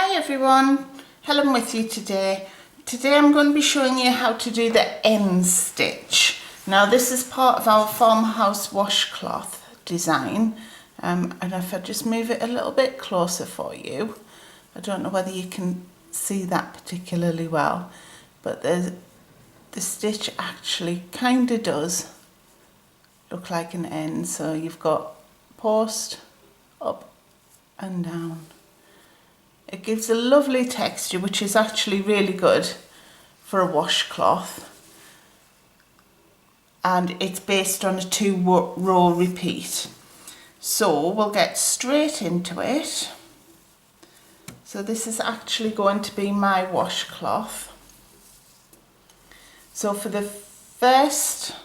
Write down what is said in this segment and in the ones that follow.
Hi everyone, Helen with you today. Today I'm going to be showing you how to do the N stitch. Now this is part of our farmhouse washcloth design, and if I just move it a little bit closer for you, I don't know whether you can see that particularly well, but the stitch actually kind of does look like an N. So you've got post, up and down. It gives a lovely texture, which is actually really good for a washcloth, and it's based on a 2-row repeat. So we'll get straight into it. So this is actually going to be my washcloth. So for the first,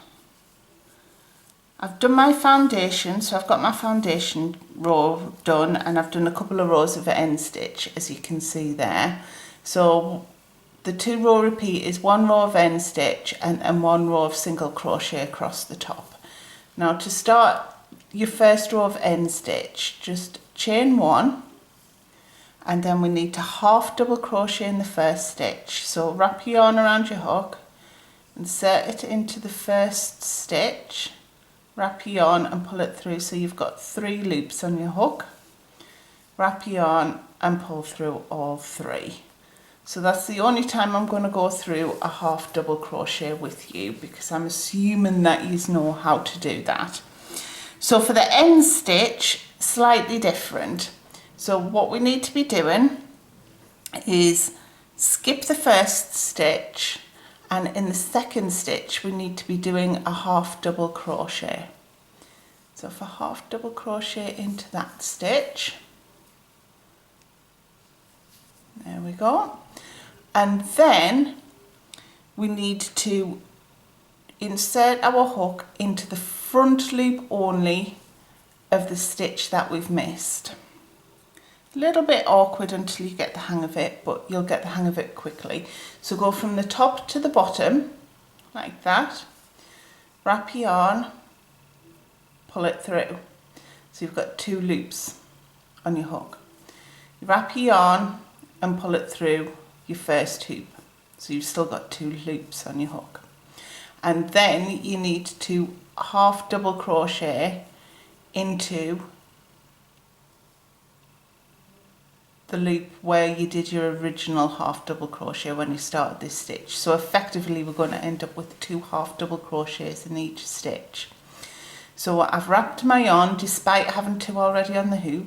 I've done my foundation, so I've got my foundation row done, and I've done a couple of rows of N stitch, as you can see there. So the 2-row repeat is 1 row of N stitch and 1 row of single crochet across the top. Now to start your first row of N stitch, just chain 1, and then we need to half double crochet in the first stitch. So wrap your yarn around your hook, insert it into the first stitch, wrap your yarn and pull it through, so you've got 3 loops on your hook. Wrap your yarn and pull through all 3. So that's the only time I'm going to go through a half double crochet with you, because I'm assuming that you know how to do that. So for the N stitch, slightly different. So what we need to be doing is skip the first stitch, and in the second stitch we need to be doing a half double crochet. So for half double crochet into that stitch, there we go, and then we need to insert our hook into the front loop only of the stitch that we've missed. A little bit awkward until you get the hang of it, but you'll get the hang of it quickly. So go from the top to the bottom, like that, wrap your yarn, pull it through. So you've got 2 loops on your hook. You wrap your yarn and pull it through your first hoop. So you've still got 2 loops on your hook. And then you need to half double crochet into the loop where you did your original half double crochet when you started this stitch. So effectively we're going to end up with 2 half double crochets in each stitch. So I've wrapped my yarn despite having 2 already on the hook,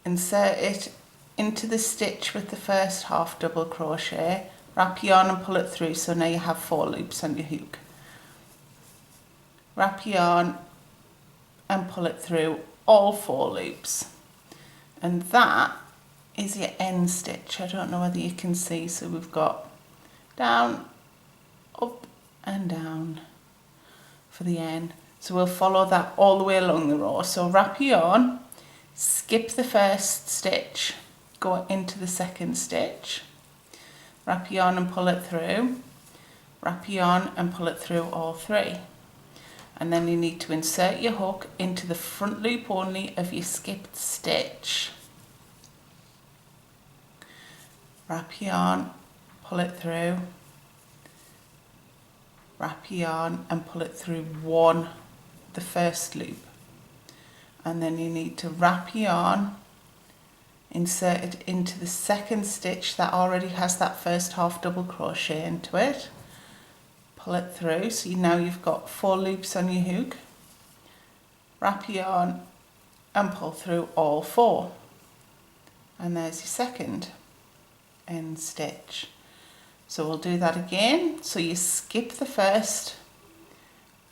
insert it into the stitch with the first half double crochet, wrap your yarn and pull it through, so now you have 4 loops on your hook. Wrap your yarn and pull it through all 4 loops, and that is your N stitch. I don't know whether you can see, so we've got down, up and down for the N. So we'll follow that all the way along the row. So wrap your yarn, skip the first stitch, go into the second stitch, wrap your yarn and pull it through, wrap your yarn and pull it through all 3. And then you need to insert your hook into the front loop only of your skipped stitch. Wrap your yarn, pull it through, wrap your yarn and pull it through the first loop. And then you need to wrap your yarn, insert it into the second stitch that already has that first half double crochet into it. Pull it through, so now you've got 4 loops on your hook. Wrap your yarn and pull through all 4. And there's your second N stitch. So we'll do that again. So you skip the first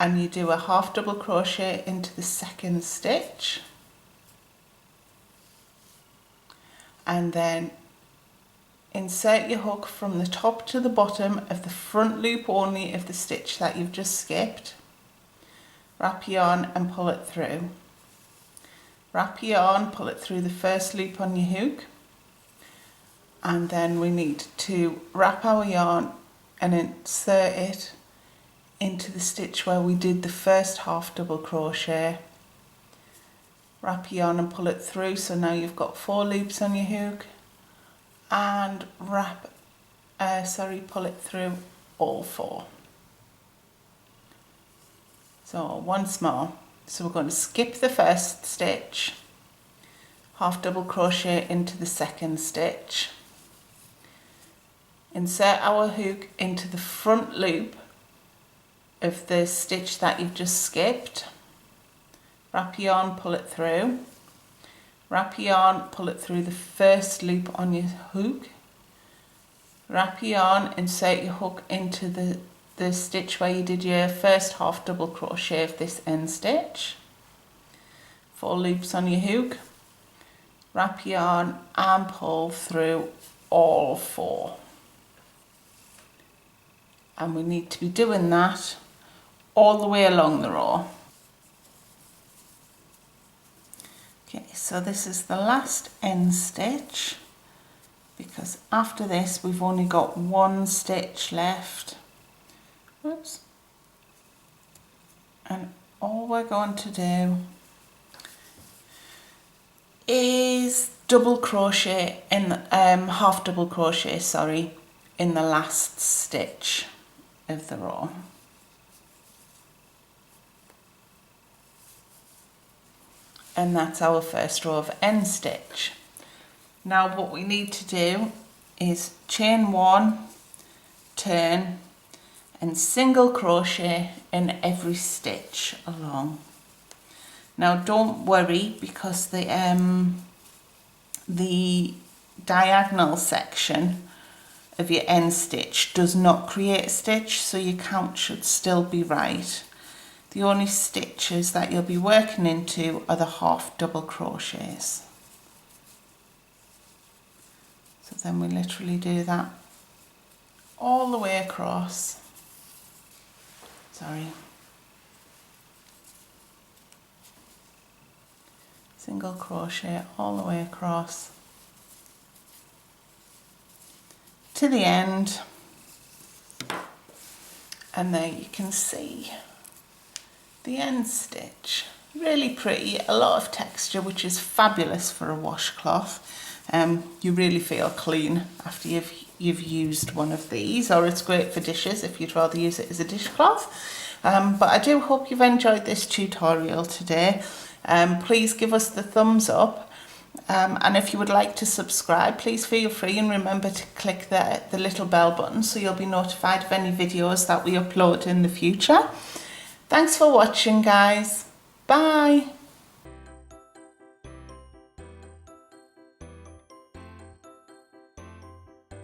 and you do a half double crochet into the second stitch, and then insert your hook from the top to the bottom of the front loop only of the stitch that you've just skipped. Wrap your yarn and pull it through. Wrap your yarn, pull it through the first loop on your hook, and then we need to wrap our yarn and insert it into the stitch where we did the first half double crochet, wrap your yarn and pull it through, so now you've got 4 loops on your hook, and pull it through all 4. So once more, so we're going to skip the first stitch, half double crochet into the second stitch, insert our hook into the front loop of the stitch that you've just skipped, wrap your yarn, pull it through, wrap your yarn, pull it through the first loop on your hook, wrap your yarn, insert your hook into the stitch where you did your first half double crochet of this end stitch, 4 loops on your hook, wrap your yarn and pull through all 4. And we need to be doing that all the way along the row. Okay, so this is the last end stitch, because after this we've only got 1 stitch left. Whoops. And all we're going to do is double crochet in half double crochet, sorry, in the last stitch of the row. And that's our first row of end stitch. Now what we need to do is chain 1, turn, and single crochet in every stitch along. Now don't worry, because the diagonal section of your end stitch does not create a stitch, so your count should still be right. The only stitches that you'll be working into are the half double crochets. So then we literally do that all the way across. Sorry. Single crochet all the way across to the end, and there you can see the end stitch. Really pretty, a lot of texture, which is fabulous for a washcloth. You really feel clean after you've used one of these, or it's great for dishes if you'd rather use it as a dishcloth. But I do hope you've enjoyed this tutorial today. Please give us the thumbs up, and if you would like to subscribe, please feel free, and remember to click the little bell button so you'll be notified of any videos that we upload in the future. Thanks for watching, guys. Bye.